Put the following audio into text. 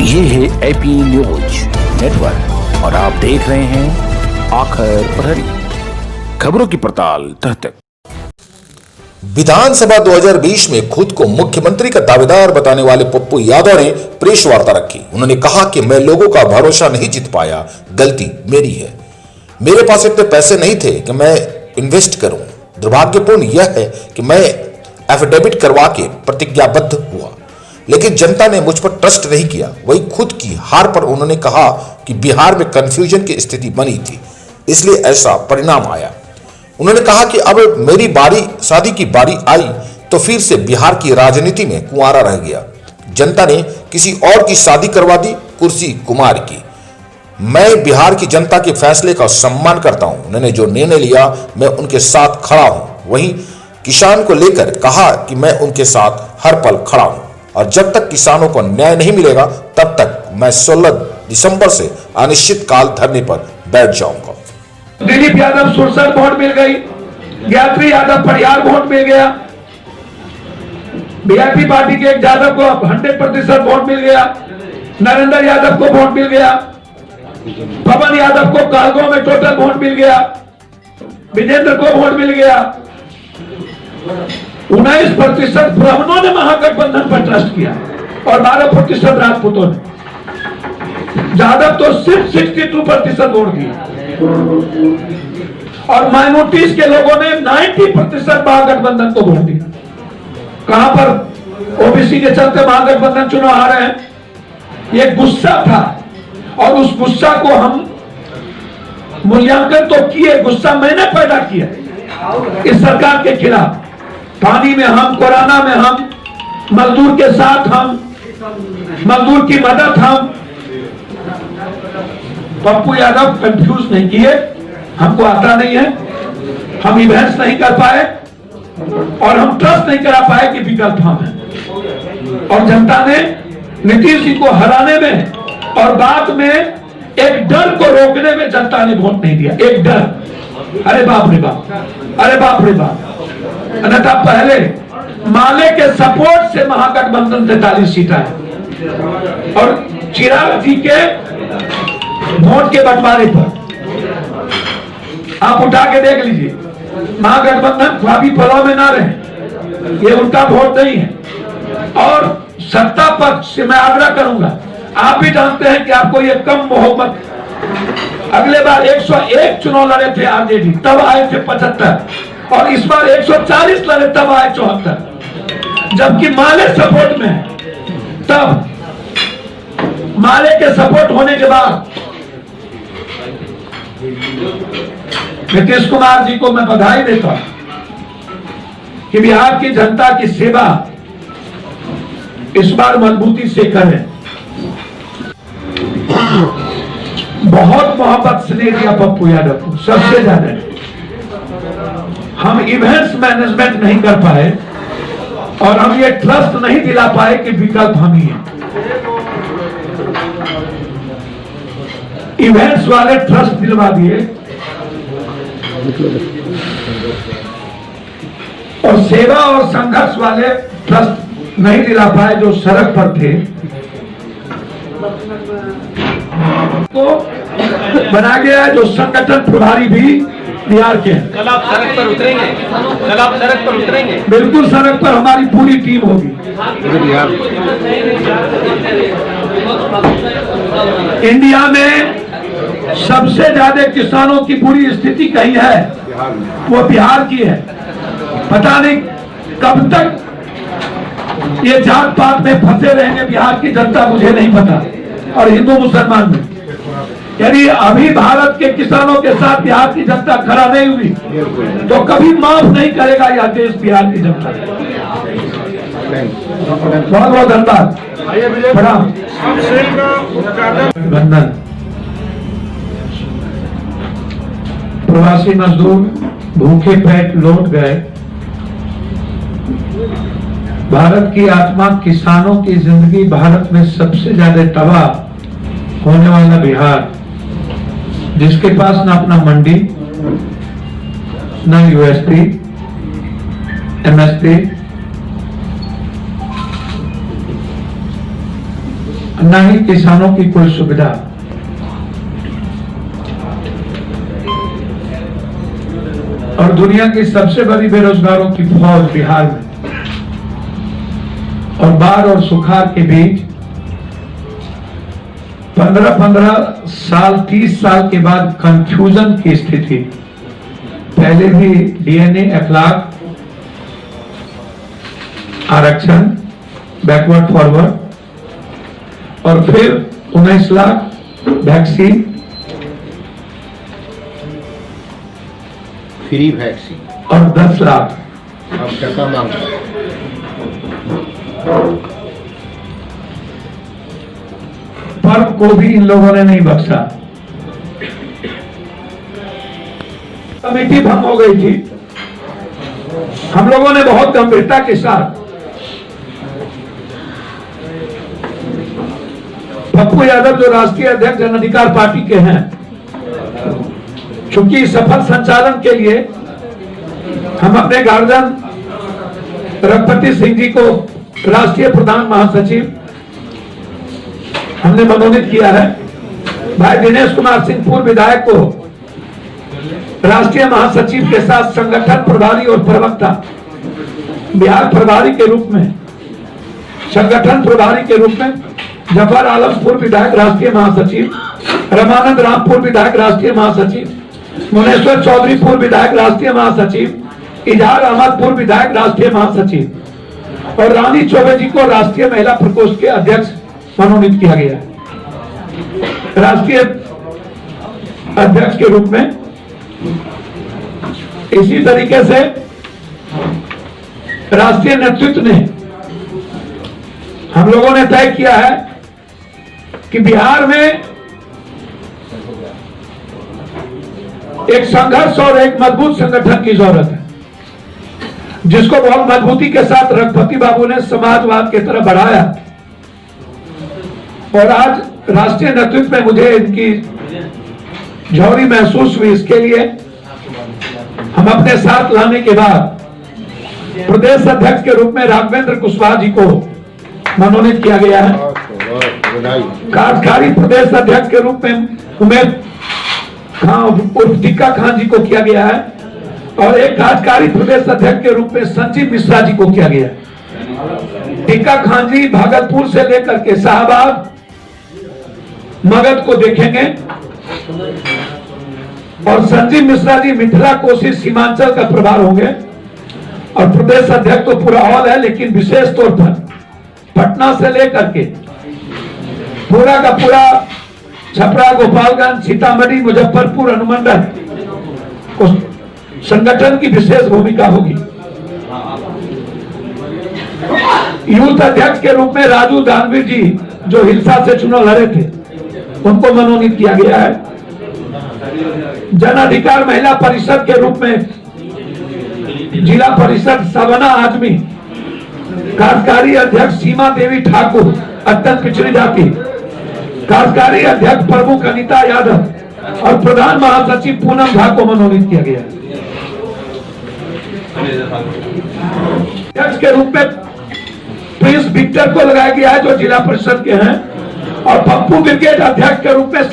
ये है AP news network और आप देख रहे हैं आखिर प्रहरी, खबरों की पड़ताल तह तक। विधानसभा 2020 में खुद को मुख्यमंत्री का दावेदार बताने वाले पप्पू यादव ने प्रेस वार्ता रखी। उन्होंने कहा कि मैं लोगों का भरोसा नहीं जीत पाया, गलती मेरी है। मेरे पास इतने पैसे नहीं थे कि मैं इन्वेस्ट करूं। दुर्भाग्यपूर्ण यह है कि मैं एफिडेविट करवा के प्रतिज्ञाबद्ध हुआ, लेकिन जनता ने मुझ पर ट्रस्ट नहीं किया। वही खुद की हार पर उन्होंने कहा कि बिहार में कंफ्यूजन की स्थिति बनी थी, इसलिए ऐसा परिणाम आया। उन्होंने कहा कि अब मेरी शादी की बारी आई तो फिर से बिहार की राजनीति में कुंवारा रह गया। जनता ने किसी और की शादी करवा दी, कुर्सी कुमार की। मैं बिहार की जनता के फैसले का सम्मान करता हूं। उन्होंने जो निर्णय लिया मैं उनके साथ खड़ा हूं। वहीं किसान को लेकर कहा कि मैं उनके साथ हर पल खड़ा हूं और जब तक किसानों को न्याय नहीं मिलेगा तब तक मैं 16 दिसंबर से अनिश्चित काल धरने पर बैठ जाऊंगा। दिलीप यादव 67 वोट मिल गई, गायत्री यादव परिहार वोट मिल गया, बीआईपी पार्टी के एक यादव को 100% वोट मिल गया, नरेंद्र यादव को वोट मिल गया, पवन यादव को कालगांव में टोटल वोट मिल गया, विजेंद्र को वोट मिल गया। 19% ब्राह्मणों ने महागठबंधन पर ट्रस्ट किया और 12% राजपूतों ने। यादव तो सिर्फ 62% वोट दिए और माइनॉरिटीज के लोगों ने 90% महागठबंधन को वोट दिया। कहां पर ओबीसी के चलते महागठबंधन चुनाव आ रहे हैं, ये गुस्सा था और उस गुस्सा को हम मूल्यांकन तो किए। गुस्सा मैंने पैदा किया इस सरकार के खिलाफ। पानी में हम, कोरोना में हम, मजदूर के साथ हम, मजदूर की मदद हम। पप्पू यादव कंफ्यूज नहीं किए, हमको आता नहीं है, हम इवेंट्स नहीं कर पाए और हम ट्रस्ट नहीं करा पाए कि विकल्प हम हैं। और जनता ने नीतीश जी को हराने में और बाद में एक डर को रोकने में जनता ने वोट नहीं दिया। एक डर, अरे बाप रे बाप, अरे बाप रे बाप। अन्यथा पहले माले के सपोर्ट से महागठबंधन 43 सीट है और चिराग जी के वोट के बंटवारे पर आप उठा के देख लीजिए, महागठबंधन ख्वाबी पलों में ना रहे, ये उनका वोट नहीं है। और सत्ता पक्ष से मैं आग्रह करूंगा, आप भी जानते हैं कि आपको ये कम बहुमत, अगले बार 101 चुनाव लड़े थे आरजेडी, तब आए थे 75 और इस बार 140 लड़े तब आए 74, जबकि माले सपोर्ट में है। तब माले के सपोर्ट होने के बाद नीतीश कुमार जी को मैं बधाई देता हूं कि बिहार की जनता की सेवा इस बार मजबूती से करें। बहुत मोहब्बत स्नेह दिया पप्पू यादव को, सबसे ज्यादा। हम इवेंट्स मैनेजमेंट नहीं कर पाए और हम ये ट्रस्ट नहीं दिला पाए कि विकल्प हम ही हैं। इवेंट्स वाले ट्रस्ट दिलवा दिए और सेवा और संघर्ष वाले ट्रस्ट नहीं दिला पाए जो सड़क पर थे। को बना गया है जो संगठन प्रभारी भी बिहार के हैं। कल आप सड़क पर उतरेंगे? कल आप सड़क पर उतरेंगे? बिल्कुल, सड़क पर हमारी पूरी टीम होगी। इंडिया में सबसे ज्यादा किसानों की बुरी स्थिति कहीं है, वो बिहार की है। पता नहीं कब तक ये जात पात में फंसे रहेंगे बिहार की जनता, मुझे नहीं पता, और हिंदू मुसलमान में। यदि अभी भारत के किसानों के साथ बिहार की जनता खड़ा नहीं हुई तो कभी माफ नहीं करेगा यह देश बिहार की जनता। बहुत बहुत धन्यवाद, प्रणाम। गठबंधन प्रवासी मजदूर भूखे पेट लौट गए। भारत की आत्मा, किसानों की जिंदगी, भारत में सबसे ज्यादा तबाह होने वाला बिहार, जिसके पास ना अपना मंडी, ना यूएसपी, एमएसपी, न ही किसानों की कोई सुविधा। और दुनिया की सबसे बड़ी बेरोजगारों की फौज बिहार में, और बाढ़ और सुखाड़ के बीच 15-15 साल 30 साल के बाद कंफ्यूजन की स्थिति। पहले भी डीएनए अखलाक आरक्षण बैकवर्ड फॉरवर्ड, और फिर 19 लाख वैक्सीन फ्री वैक्सीन और 10 लाख अब टका मांगता है। पर्व को भी इन लोगों ने नहीं बख्शा। कमेटी भंग हो गई थी। हम लोगों ने बहुत गंभीरता के साथ पप्पू यादव जो राष्ट्रीय अध्यक्ष जन अधिकार पार्टी के हैं, चूंकि सफल संचालन के लिए हम अपने गार्जियन रघुपति सिंह जी को राष्ट्रीय प्रधान महासचिव हमने मनोनीत किया है। भाई दिनेश कुमार सिंह पूर्व विधायक को राष्ट्रीय महासचिव के साथ संगठन प्रभारी और प्रवक्ता बिहार प्रभारी के रूप में, संगठन प्रभारी के रूप में जफर आलम पूर्व विधायक राष्ट्रीय महासचिव, रमानंद राम पूर्व विधायक राष्ट्रीय महासचिव, मुनेश्वर चौधरी पूर्व विधायक राष्ट्रीय महासचिव, इजहार अहमद पूर्व विधायक राष्ट्रीय महासचिव और रानी चौबे जी को राष्ट्रीय महिला प्रकोष्ठ के अध्यक्ष मनोनीत किया गया है। राष्ट्रीय अध्यक्ष के रूप में इसी तरीके से राष्ट्रीय नेतृत्व ने हम लोगों ने तय किया है कि बिहार में एक संघर्ष और एक मजबूत संगठन की जरूरत है, जिसको बहुत मजबूती के साथ रघुपति बाबू ने समाजवाद की तरफ बढ़ाया। और आज राष्ट्रीय नेतृत्व में मुझे इनकी झोरी महसूस हुई। इसके लिए हम अपने साथ लाने के बाद प्रदेश अध्यक्ष के रूप में राघवेंद्र कुशवाहा जी को मनोनीत किया गया है। कार्यकारी प्रदेश अध्यक्ष के रूप में उमेर खान उर्फ टिक्का खान जी को किया गया है और एक कार्यकारी प्रदेश अध्यक्ष के रूप में संजीव मिश्रा जी को किया गया है। टिक्का खान जी भागलपुर से लेकर के शाहबाद मगध को देखेंगे और संजीव मिश्रा जी मिथिला कोसी सीमांचल का प्रभार होंगे। और प्रदेश अध्यक्ष तो पूरा हॉल है, लेकिन विशेष तौर पर पटना से लेकर के पूरा का पूरा छपरा, गोपालगंज, सीतामढ़ी, मुजफ्फरपुर अनुमंडल को संगठन की विशेष भूमिका होगी। यूथ अध्यक्ष के रूप में राजू दानवीर जी जो हिलसा से चुनाव लड़े थे, उनको मनोनीत किया गया है। जन अधिकार महिला परिषद के रूप में जिला परिषद सवना आजमी, कार्यकारी अध्यक्ष सीमा देवी ठाकुर अत्यंत पिछड़ी जाति, कार्यकारी अध्यक्ष प्रमुख अनीता यादव और प्रधान महासचिव पूनम झा को मनोनीत किया गया। अध्यक्ष के रूप में प्रिंस विक्टर को लगाया गया है जो जिला परिषद के हैं, और पप्पू ब्रिगेड अध्यक्ष के रूप में